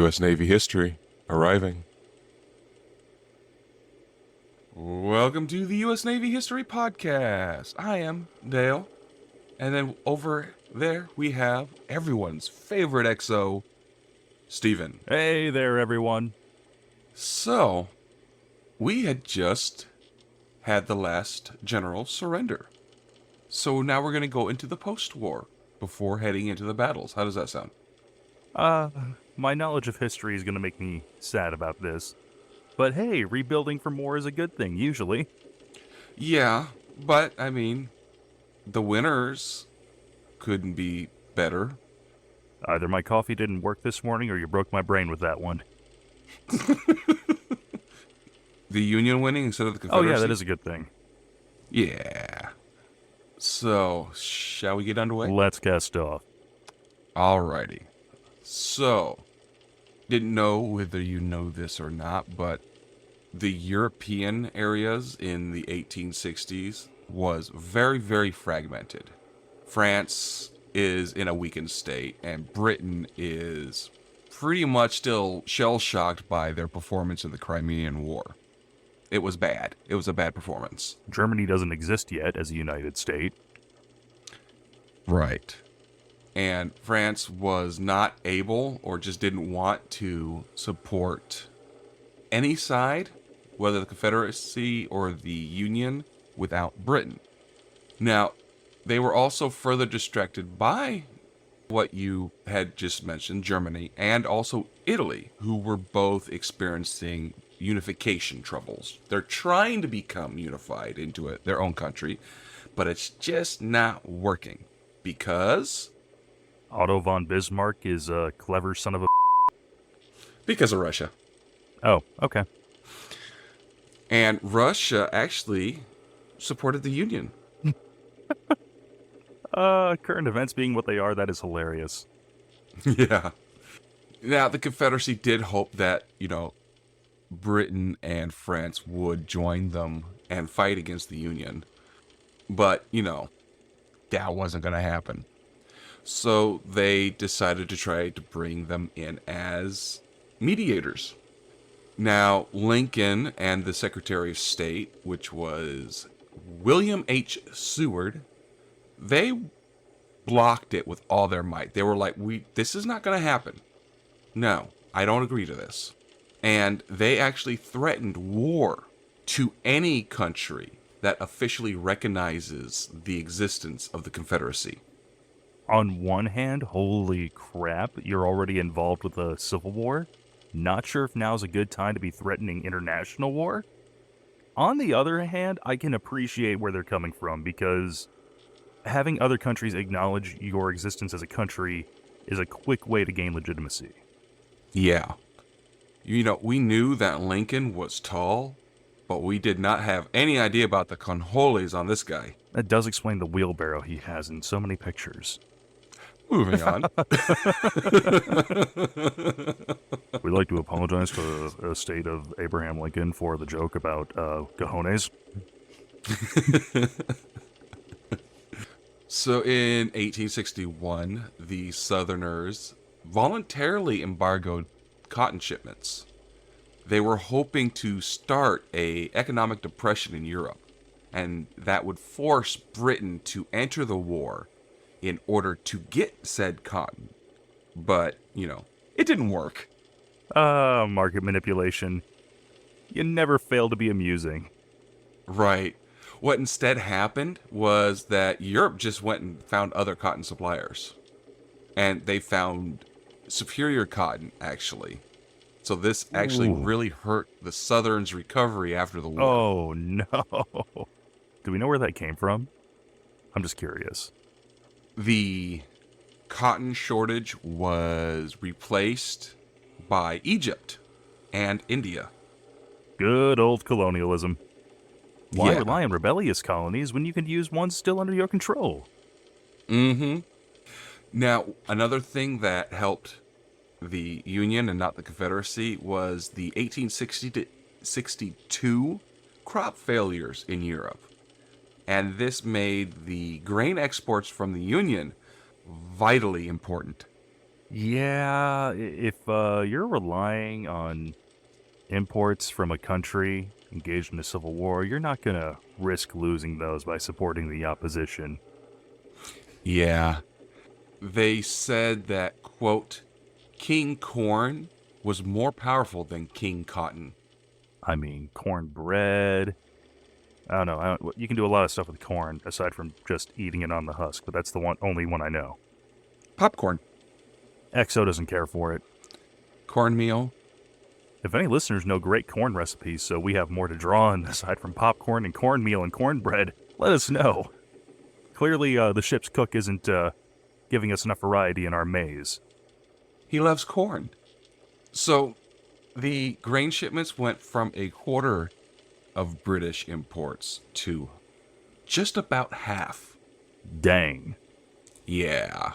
U.S. Navy history arriving. Welcome to the U.S. Navy History Podcast. I am Dale. And then over there we have everyone's favorite XO, Steven. Hey there, everyone. So, we had just had the last general surrender. So now we're going to go into the post-war before heading into the battles. How does that sound? My knowledge of history is going to make me sad about this. But hey, rebuilding from war is a good thing, usually. Yeah, but, I mean, the winners couldn't be better. Either my coffee didn't work this morning or you broke my brain with that one. The Union winning instead of the Confederacy? Oh yeah, that is a good thing. Yeah. So, shall we get underway? Let's cast off. Alrighty. So, didn't know whether you know this or not, but the European areas in the 1860s was very, very fragmented. France is in a weakened state, and Britain is pretty much still shell-shocked by their performance in the Crimean War. It was bad. It was a bad performance. Germany doesn't exist yet as a united state. Right. And France was not able or just didn't want to support any side, whether the Confederacy or the Union, without Britain. Now, they were also further distracted by what you had just mentioned, Germany, and also Italy, who were both experiencing unification troubles. They're trying to become unified into their own country, but it's just not working because... Otto von Bismarck is a clever son of a... Because of Russia. Oh, okay. And Russia actually supported the Union. Current events being what they are, that is hilarious. Yeah. Now, the Confederacy did hope that, Britain and France would join them and fight against the Union. But, that wasn't going to happen. So they decided to try to bring them in as mediators. Now, Lincoln and the Secretary of State, which was William H. Seward, they blocked it with all their might. They were like, this is not going to happen. No, I don't agree to this. And they actually threatened war to any country that officially recognizes the existence of the Confederacy. On one hand, holy crap, you're already involved with a civil war. Not sure if now's a good time to be threatening international war. On the other hand, I can appreciate where they're coming from because having other countries acknowledge your existence as a country is a quick way to gain legitimacy. Yeah. We knew that Lincoln was tall, but we did not have any idea about the conjoles on this guy. That does explain the wheelbarrow he has in so many pictures. Moving on. We'd like to apologize to the estate of Abraham Lincoln for the joke about cojones. So in 1861, the Southerners voluntarily embargoed cotton shipments. They were hoping to start an economic depression in Europe, and that would force Britain to enter the war in order to get said cotton. But, it didn't work. Market manipulation. You never fail to be amusing. Right. What instead happened was that Europe just went and found other cotton suppliers. And they found superior cotton, actually. So this actually really hurt the Southern's recovery after the war. Oh, no. Do we know where that came from? I'm just curious. The cotton shortage was replaced by Egypt and India. Good old colonialism. Why Yeah. rely on rebellious colonies when you can use ones still under your control? Mm-hmm. Now, another thing that helped the Union and not the Confederacy was the 1860 to 62 crop failures in Europe. And this made the grain exports from the Union vitally important. Yeah, if you're relying on imports from a country engaged in a civil war, you're not going to risk losing those by supporting the opposition. Yeah. They said that, quote, King Corn was more powerful than King Cotton. I mean, cornbread. I don't know. You can do a lot of stuff with corn aside from just eating it on the husk, but that's the only one I know. Popcorn. EXO doesn't care for it. Cornmeal. If any listeners know great corn recipes, so we have more to draw on aside from popcorn and cornmeal and cornbread, let us know. Clearly, the ship's cook isn't giving us enough variety in our maze. He loves corn. So the grain shipments went from a quarter of British imports to just about half. Dang. Yeah.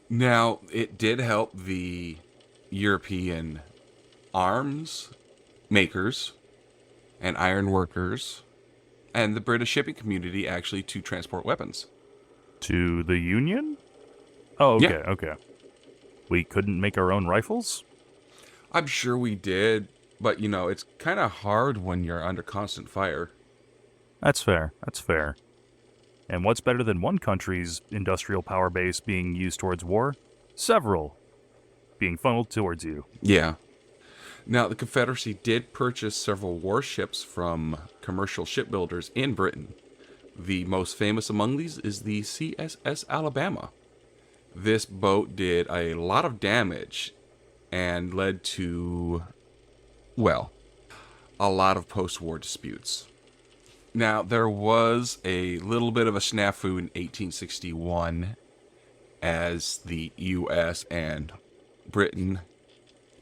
Now, it did help the European arms makers and iron workers and the British shipping community actually to transport weapons. To the Union? Oh, okay, Yeah. okay. We couldn't make our own rifles? I'm sure we did, but it's kind of hard when you're under constant fire. That's fair, that's fair. And what's better than one country's industrial power base being used towards war? Several being funneled towards you. Yeah. Now, the Confederacy did purchase several warships from commercial shipbuilders in Britain. The most famous among these is the CSS Alabama. This boat did a lot of damage and led to, well, a lot of post-war disputes. Now, there was a little bit of a snafu in 1861 as the U.S. and Britain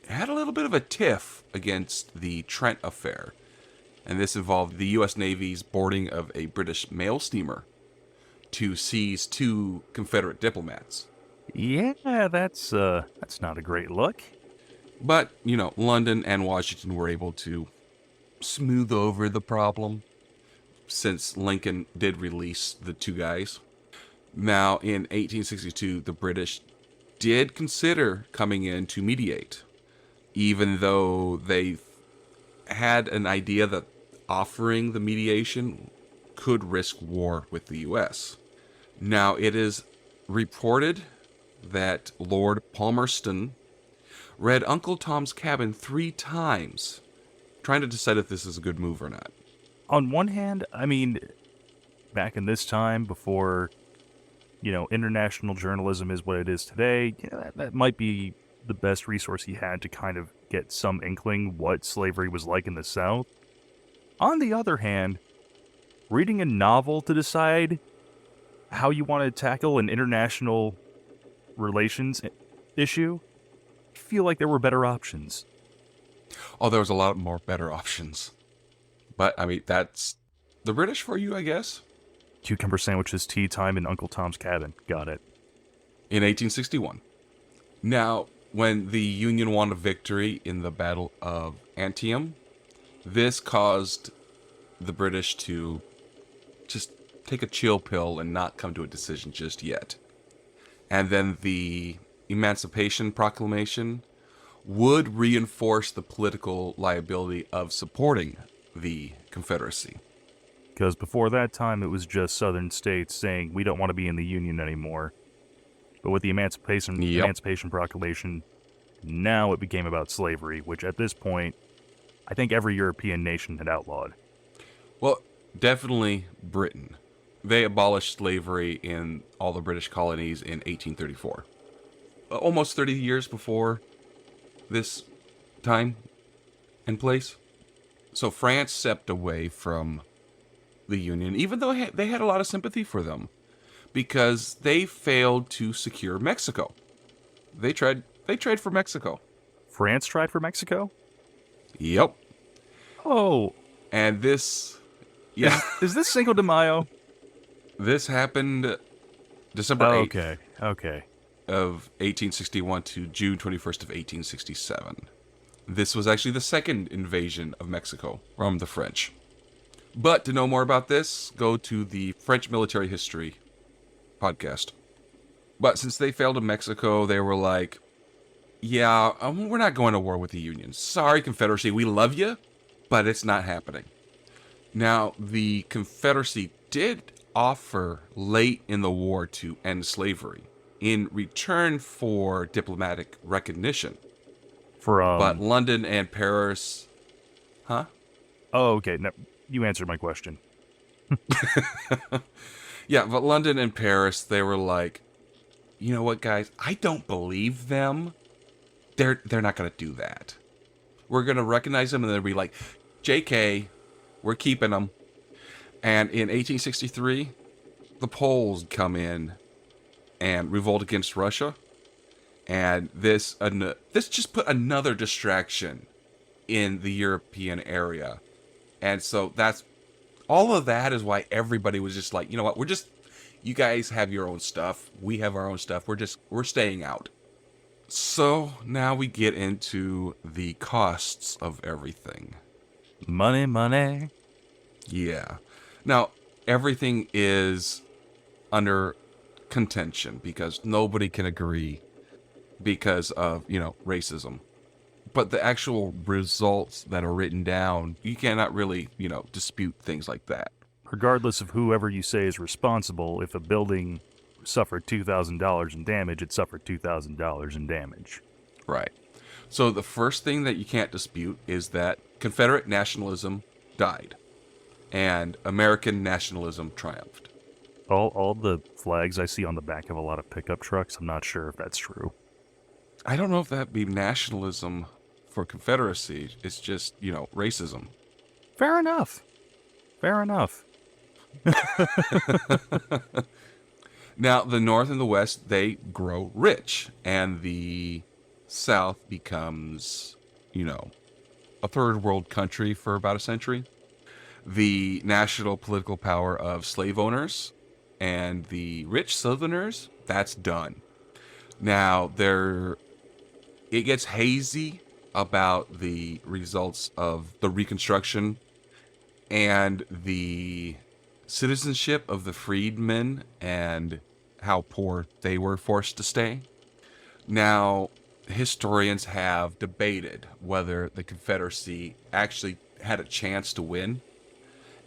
had a little bit of a tiff against the Trent Affair. And this involved the U.S. Navy's boarding of a British mail steamer to seize 2 Confederate diplomats. Yeah, that's not a great look. But, London and Washington were able to smooth over the problem since Lincoln did release the 2 guys. Now, in 1862, the British did consider coming in to mediate, even though they had an idea that offering the mediation could risk war with the U.S. Now, it is reported that Lord Palmerston read Uncle Tom's Cabin 3 times, trying to decide if this is a good move or not. On one hand, I mean, back in this time, before, international journalism is what it is today, that might be the best resource he had to kind of get some inkling what slavery was like in the South. On the other hand, reading a novel to decide how you want to tackle an international relations issue, I feel like there were better options. Oh, there was a lot more better options. But, that's the British for you, I guess. Cucumber sandwiches, tea time, and Uncle Tom's Cabin. Got it. In 1861. Now, when the Union won a victory in the Battle of Antietam, this caused the British to just take a chill pill and not come to a decision just yet. And then the Emancipation Proclamation would reinforce the political liability of supporting the Confederacy. Because before that time, it was just southern states saying, we don't want to be in the Union anymore. But with the Emancipation Proclamation, now it became about slavery, which at this point, I think every European nation had outlawed. Well, definitely Britain. They abolished slavery in all the British colonies in 1834. Almost 30 years before this time and place. So France stepped away from the Union, even though they had a lot of sympathy for them, because they failed to secure Mexico. They tried for Mexico. France tried for Mexico? Yep. Oh. And this, yeah. Is this Cinco de Mayo? This happened December 8th. Okay. Of 1861 to June 21st of 1867. This was actually the second invasion of Mexico from the French. But to know more about this, go to the French Military History podcast. But since they failed in Mexico, they were like, yeah, we're not going to war with the Union. Sorry, Confederacy, we love you, but it's not happening. Now, the Confederacy did offer late in the war to end slavery in return for diplomatic recognition. But From London and Paris, huh? oh, okay, no, you answered my question. Yeah, but London and Paris, they were like, you know what, guys? I don't believe them. They're not going to do that. We're going to recognize them, and they'll be like, JK, we're keeping them. And in 1863, the Poles come in and revolt against Russia. And this just put another distraction in the European area. And so that's all of that is why everybody was just like, you know what, you guys have your own stuff. We have our own stuff. We're staying out. So now we get into the costs of everything. Money, money. Yeah. Now, everything is under contention because nobody can agree because of, racism. But the actual results that are written down, you cannot really, dispute things like that. Regardless of whoever you say is responsible, if a building suffered $2,000 in damage, it suffered $2,000 in damage. Right. So the first thing that you can't dispute is that Confederate nationalism died and American nationalism triumphed. All the flags I see on the back of a lot of pickup trucks, I'm not sure if that's true. I don't know if that'd be nationalism for Confederacy. It's just, racism. Fair enough. Fair enough. Now, the North and the West, they grow rich, and the South becomes, a third world country for about a century. The national political power of slave owners and the rich Southerners, that's done. Now, it gets hazy about the results of the Reconstruction and the citizenship of the freedmen and how poor they were forced to stay. Now, historians have debated whether the Confederacy actually had a chance to win.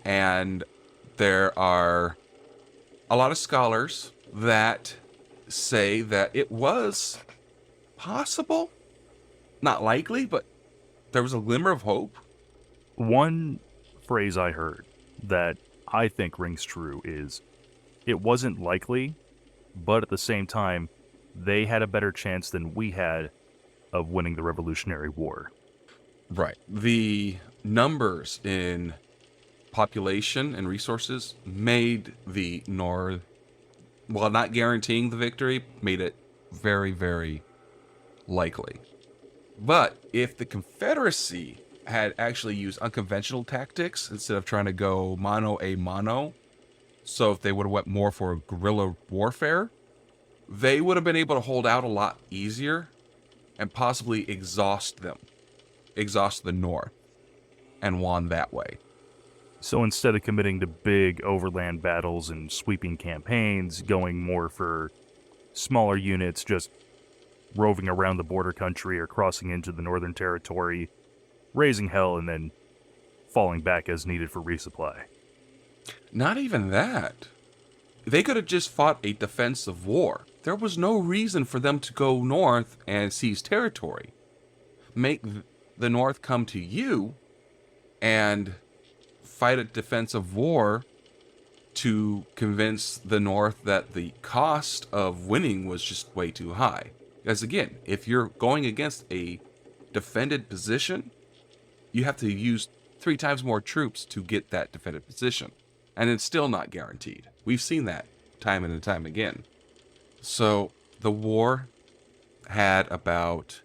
And there are a lot of scholars that say that it was possible, not likely, but there was a glimmer of hope. One phrase I heard that I think rings true is it wasn't likely, but at the same time, they had a better chance than we had of winning the Revolutionary War. Right. The numbers in population and resources made the North, while not guaranteeing the victory, made it very, very likely. But if the Confederacy had actually used unconventional tactics instead of trying to go mano a mano, so if they would have went more for guerrilla warfare, they would have been able to hold out a lot easier and possibly exhaust the North, and won that way. So instead of committing to big overland battles and sweeping campaigns, going more for smaller units, just roving around the border country or crossing into the Northern Territory, raising hell and then falling back as needed for resupply. Not even that. They could have just fought a defensive war. There was no reason for them to go north and seize territory. Make the North come to you and fight a defensive war to convince the North that the cost of winning was just way too high. Because again, if you're going against a defended position, you have to use 3 times more troops to get that defended position. And it's still not guaranteed. We've seen that time and time again. So the war had about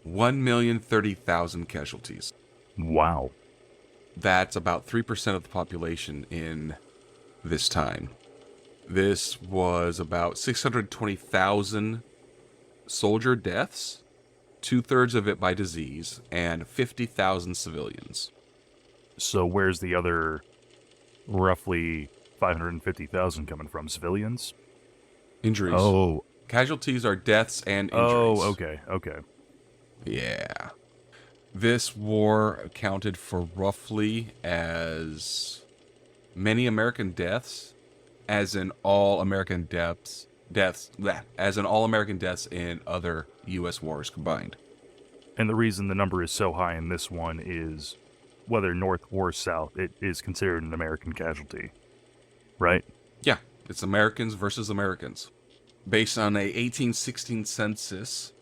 1,030,000 casualties. Wow. That's about 3% of the population in this time. This was about 620,000 soldier deaths, 2/3 of it by disease, and 50,000 civilians. So where's the other roughly 550,000 coming from? Civilians? Injuries. Oh, Casualties are deaths and injuries. Oh, okay, okay. Yeah. This war accounted for roughly as many American deaths as in all American as in all American deaths in other US wars combined. And the reason the number is so high in this one is whether North or South, it is considered an American casualty, right? Yeah, it's Americans versus Americans. Based on a 1816 census,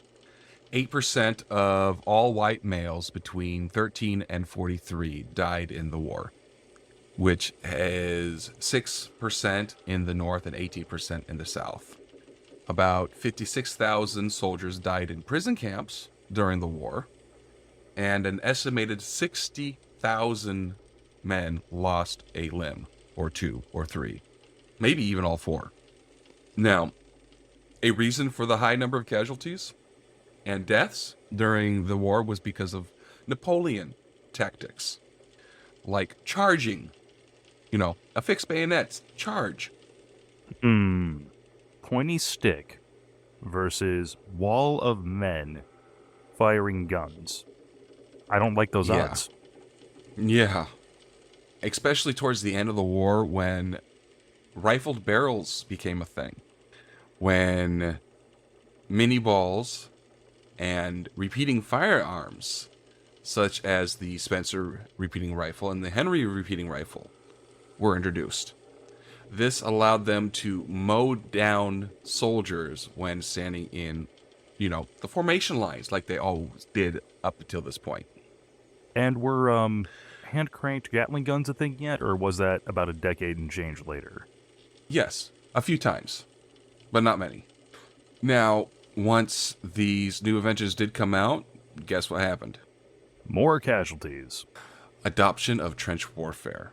8% of all white males between 13 and 43 died in the war, which is 6% in the North and 18% in the South. About 56,000 soldiers died in prison camps during the war, and an estimated 60,000 men lost a limb, or two, or three, maybe even all four. Now, a reason for the high number of casualties and deaths during the war was because of Napoleon tactics, like charging, affix bayonets, charge. Pointy stick versus wall of men firing guns. I don't like those odds. Yeah. Especially towards the end of the war when rifled barrels became a thing. When mini balls and repeating firearms, such as the Spencer repeating rifle and the Henry repeating rifle, were introduced. This allowed them to mow down soldiers when standing in, the formation lines like they always did up until this point. And were hand-cranked Gatling guns a thing yet, or was that about a decade and change later? Yes, a few times, but not many. Now, once these new inventions did come out, guess what happened? More casualties. Adoption of trench warfare,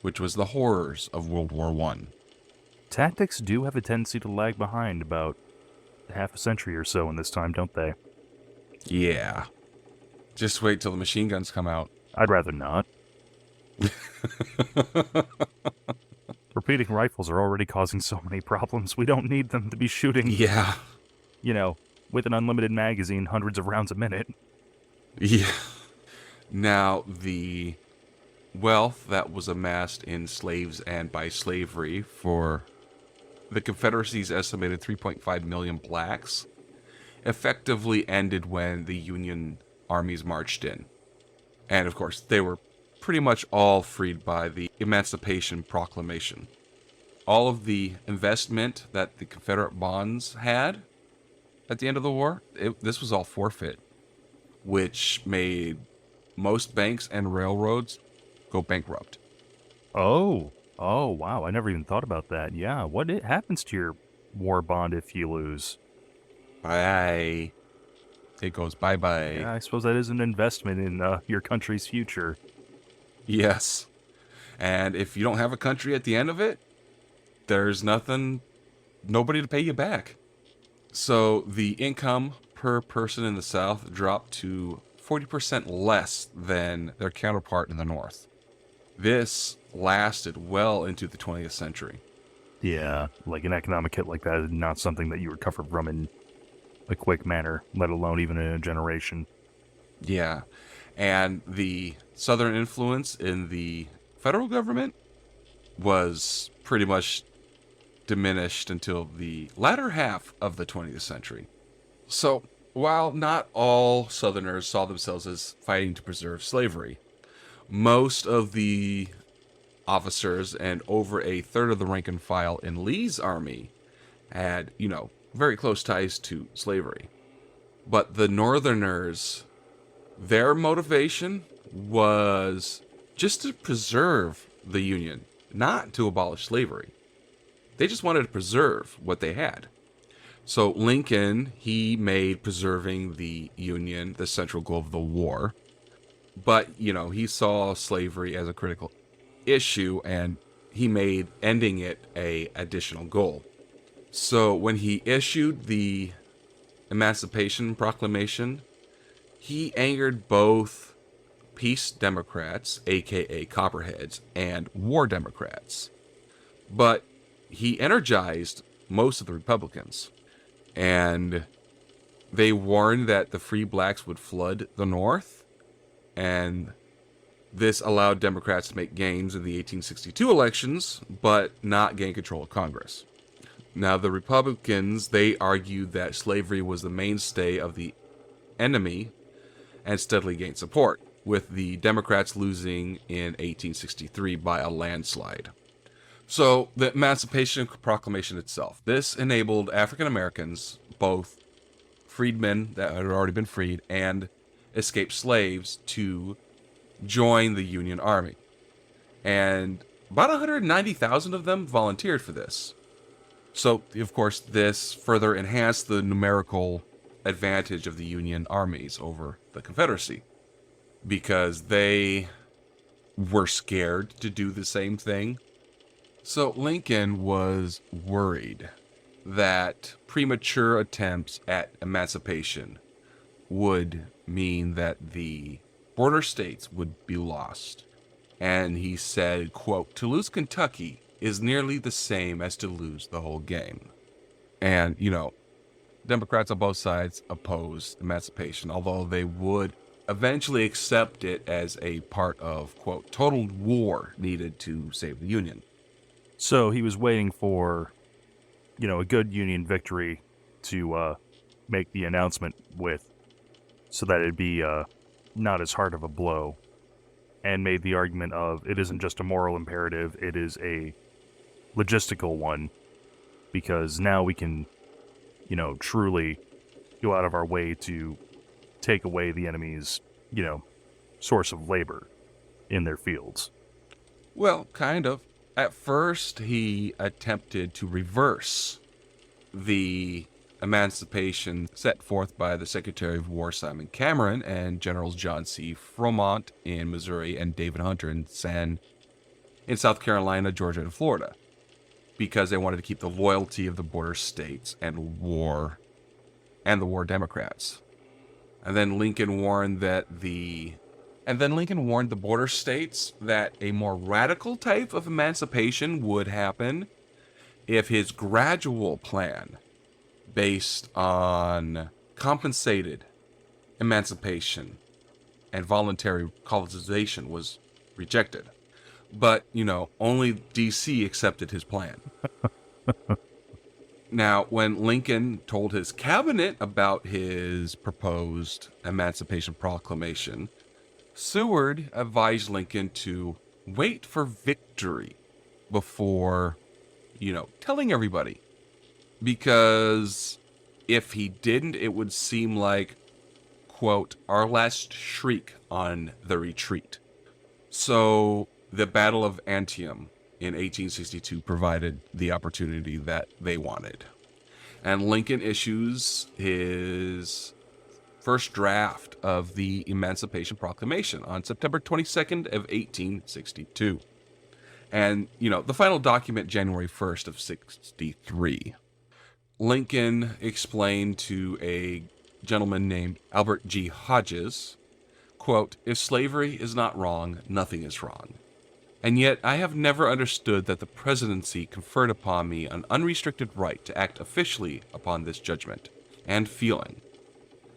which was the horrors of World War I. Tactics do have a tendency to lag behind about half a century or so in this time, don't they? Yeah. Just wait till the machine guns come out. I'd rather not. Repeating rifles are already causing so many problems. We don't need them to be shooting, Yeah. With an unlimited magazine, hundreds of rounds a minute. Yeah. Now, the wealth that was amassed in slaves and by slavery for the Confederacy's estimated 3.5 million blacks effectively ended when the Union armies marched in. And of course, they were pretty much all freed by the Emancipation Proclamation. All of the investment that the Confederate bonds had at the end of the war, this was all forfeit, which made most banks and railroads go bankrupt. Oh, wow. I never even thought about that. Yeah, what happens to your war bond if you lose? Bye. It goes bye-bye. Yeah, I suppose that is an investment in your country's future. Yes. And if you don't have a country at the end of it, there's nobody to pay you back. So the income per person in the South dropped to 40% less than their counterpart in the North. This lasted well into the 20th century. Yeah, like an economic hit like that is not something that you recover from in a quick manner, let alone even in a generation. Yeah. And the Southern influence in the federal government was pretty much diminished until the latter half of the 20th century. So, while not all Southerners saw themselves as fighting to preserve slavery, most of the officers and over a third of the rank and file in Lee's army had, very close ties to slavery. But the Northerners, their motivation was just to preserve the Union, not to abolish slavery. They just wanted to preserve what they had. So Lincoln, he made preserving the Union the central goal of the war. But, he saw slavery as a critical issue, and he made ending it a additional goal. So when he issued the Emancipation Proclamation, he angered both peace Democrats, aka Copperheads, and war Democrats. But he energized most of the Republicans. And they warned that the free blacks would flood the North, and this allowed Democrats to make gains in the 1862 elections, but not gain control of Congress. Now, the Republicans, they argued that slavery was the mainstay of the enemy and steadily gained support, with the Democrats losing in 1863 by a landslide. So, the Emancipation Proclamation itself, this enabled African Americans, both freedmen that had already been freed and escaped slaves, to join the Union Army. And about 190,000 of them volunteered for this. So, of course, this further enhanced the numerical advantage of the Union armies over the Confederacy, because they were scared to do the same thing. So Lincoln was worried that premature attempts at emancipation would mean that the border states would be lost. And he said, quote, "To lose Kentucky is nearly the same as to lose the whole game." And, Democrats on both sides opposed emancipation, although they would eventually accept it as a part of, quote, total war needed to save the Union. So he was waiting for, a good Union victory to make the announcement with, so that it'd be not as hard of a blow, and made the argument of it isn't just a moral imperative, it is a logistical one, because now we can, truly go out of our way to take away the enemy's, source of labor in their fields. Well, kind of. At first, he attempted to reverse the emancipation set forth by the Secretary of War Simon Cameron and Generals John C. Fremont in Missouri and David Hunter in South Carolina, Georgia, and Florida, because they wanted to keep the loyalty of the border states and the war Democrats. And then Lincoln warned the border states that a more radical type of emancipation would happen if his gradual plan, based on compensated emancipation and voluntary colonization, was rejected. But, only D.C. accepted his plan. Now, when Lincoln told his cabinet about his proposed Emancipation Proclamation, Seward advised Lincoln to wait for victory before, telling everybody. Because if he didn't, it would seem like, quote, our last shriek on the retreat. So the Battle of Antietam in 1862 provided the opportunity that they wanted. And Lincoln issues his first draft of the Emancipation Proclamation on September 22nd of 1862. And, the final document January 1st of 63. Lincoln explained to a gentleman named Albert G. Hodges, quote, "If slavery is not wrong, nothing is wrong. And yet I have never understood that the presidency conferred upon me an unrestricted right to act officially upon this judgment and feeling.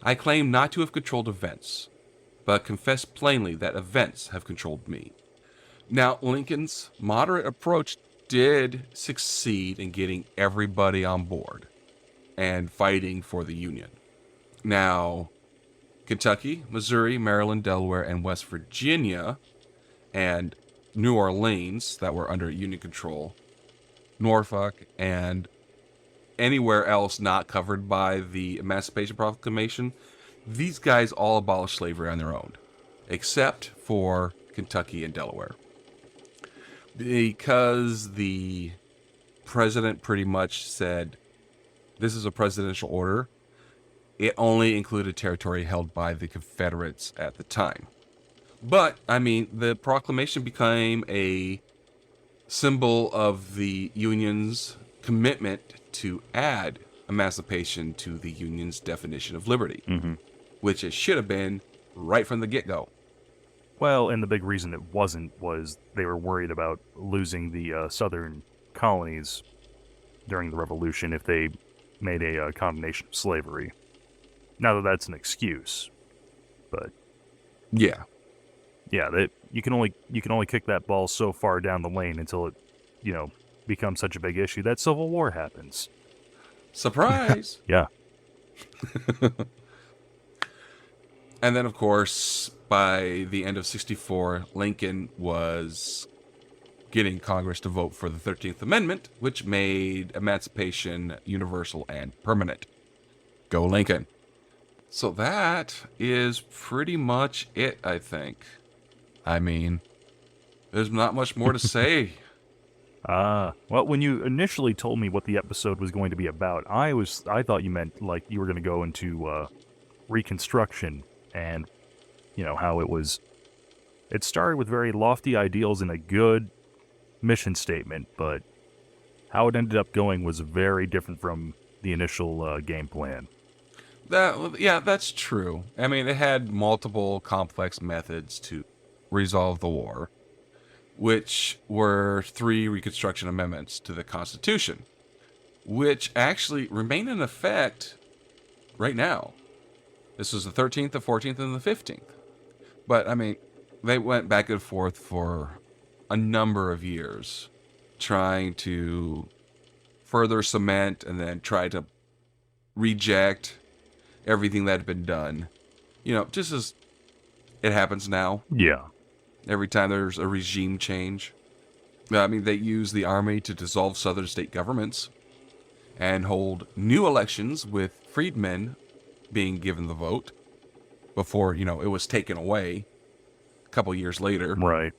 I claim not to have controlled events, but confess plainly that events have controlled me." Now, Lincoln's moderate approach did succeed in getting everybody on board and fighting for the Union. Now, Kentucky, Missouri, Maryland, Delaware, and West Virginia, and New Orleans that were under Union control, Norfolk, and anywhere else not covered by the Emancipation Proclamation, these guys all abolished slavery on their own, except for Kentucky and Delaware. Because the president pretty much said, this is a presidential order, it only included territory held by the Confederates at the time. But, the proclamation became a symbol of the Union's commitment to add emancipation to the Union's definition of liberty, which it should have been right from the get-go. Well, and the big reason it wasn't was they were worried about losing the southern colonies during the Revolution if they, made a condemnation of slavery. Not that that's an excuse, but Yeah. yeah, that you can only kick that ball so far down the lane until it, becomes such a big issue that civil war happens. Surprise! Yeah. And then, of course, by the end of 64, Lincoln was getting Congress to vote for the 13th Amendment, which made emancipation universal and permanent. Go Lincoln. So that is pretty much it, I think. I mean, there's not much more to say. Well, when you initially told me what the episode was going to be about, I thought you meant like you were going to go into Reconstruction and how it started with very lofty ideals and a good mission statement, but how it ended up going was very different from the initial game plan. That's true. I mean, it had multiple complex methods to resolve the war, which were 3 Reconstruction Amendments to the Constitution, which actually remain in effect right now. This was the 13th, the 14th, and the 15th. But, I mean, they went back and forth for a number of years, trying to further cement and then try to reject everything that had been done. Just as it happens now. Yeah. Every time there's a regime change. I mean, they use the army to dissolve southern state governments and hold new elections with freedmen being given the vote before, it was taken away a couple years later. Right.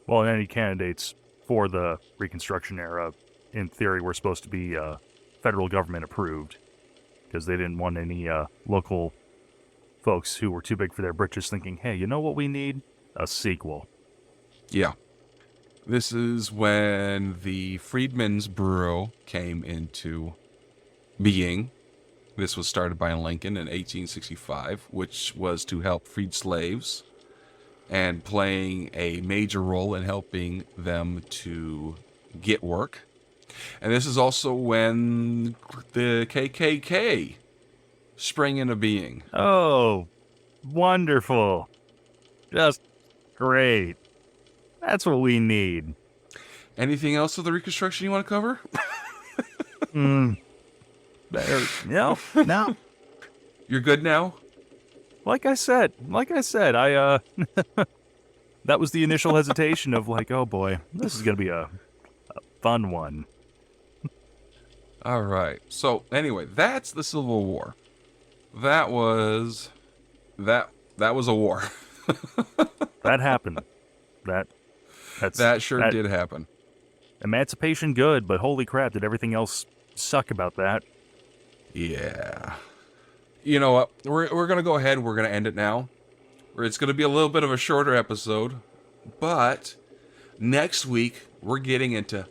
Well, any candidates for the Reconstruction era, in theory, were supposed to be federal government approved because they didn't want any local folks who were too big for their britches thinking, hey, you know what we need? A sequel. Yeah. This is when the Freedmen's Bureau came into being. This was started by Lincoln in 1865, which was to help freed slaves and playing a major role in helping them to get work. And this is also when the KKK sprang into being. Oh, wonderful. Just great. That's what we need. Anything else of the Reconstruction you want to cover? No. You're good now? Like I said, I that was the initial hesitation of like, oh boy, this is gonna be a fun one. All right. So anyway, that's the Civil War. That was a war. That happened. That sure did happen. Emancipation good, but holy crap, did everything else suck about that? Yeah. You know what? We're going to go ahead and we're going to end it now. It's going to be a little bit of a shorter episode, but next week we're getting into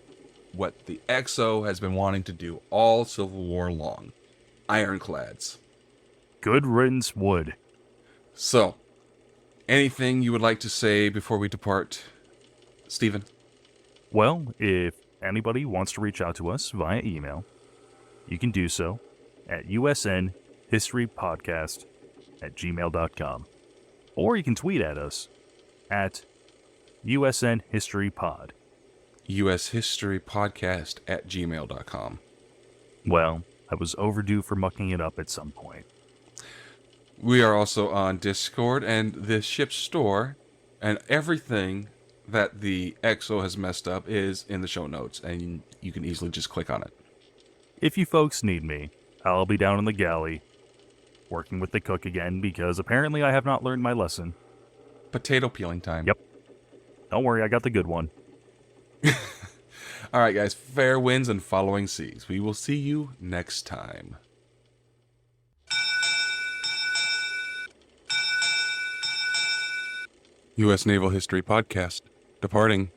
what the XO has been wanting to do all Civil War long. Ironclads. Good riddance wood. So, anything you would like to say before we depart, Stephen? Well, if anybody wants to reach out to us via email, you can do so at usnhistorypodcast@gmail.com. Or you can tweet at us at usnhistorypod. ushistorypodcast@gmail.com. Well, I was overdue for mucking it up at some point. We are also on Discord and the ship store, and everything that the XO has messed up is in the show notes, and you can easily just click on it. If you folks need me, I'll be down in the galley, working with the cook again, because apparently I have not learned my lesson. Potato peeling time. Yep. Don't worry, I got the good one. All right, guys. Fair winds and following seas. We will see you next time. U.S. Naval History Podcast. Departing.